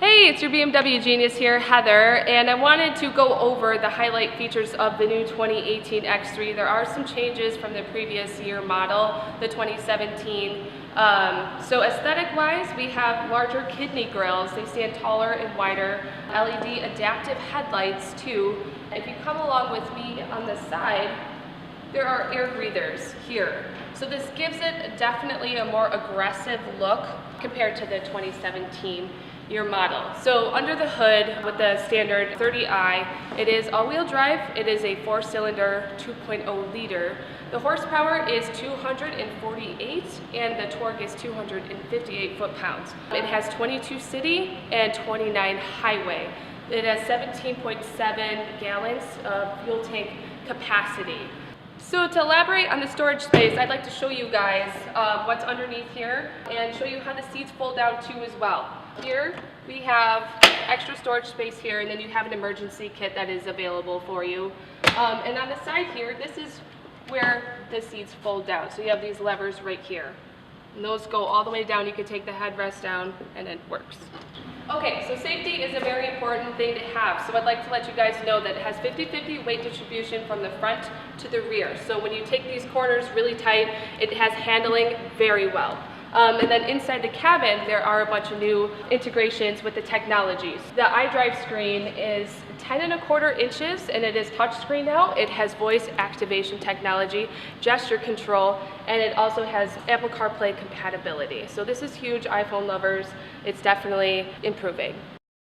Hey, it's your BMW Genius here, Heather, and I wanted to go over the highlight features of the new 2018 X3. There are some changes from the previous year model, the 2017. So aesthetic-wise, we have larger kidney grills. They stand taller and wider. LED adaptive headlights too. If you come along with me on the side, there are air breathers here. So this gives it definitely a more aggressive look compared to the 2017 year model. So under the hood with the standard 30i, it is all-wheel drive. It is a 4-cylinder 2.0 liter. The horsepower is 248 and the torque is 258 foot-pounds. It has 22 city and 29 highway. It has 17.7 gallons of fuel tank capacity. So to elaborate on the storage space, I'd like to show you guys what's underneath here and show you how the seats fold down too as well. Here we have extra storage space here, and then you have an emergency kit that is available for you. And on the side here, this is where the seats fold down. So you have these levers right here. And those go all the way down. You can take the headrest down and it works. Okay, so safety is a very important thing to have. So I'd like to let you guys know that it has 50-50 weight distribution from the front to the rear. So when you take these corners really tight, it has handling very well. And then inside the cabin, there are a bunch of new integrations with the technologies. The Idrive screen is 10¼ inches and it is touchscreen now. It has voice activation technology, gesture control, and it also has Apple CarPlay compatibility. So this is huge, iPhone lovers. It's definitely improving.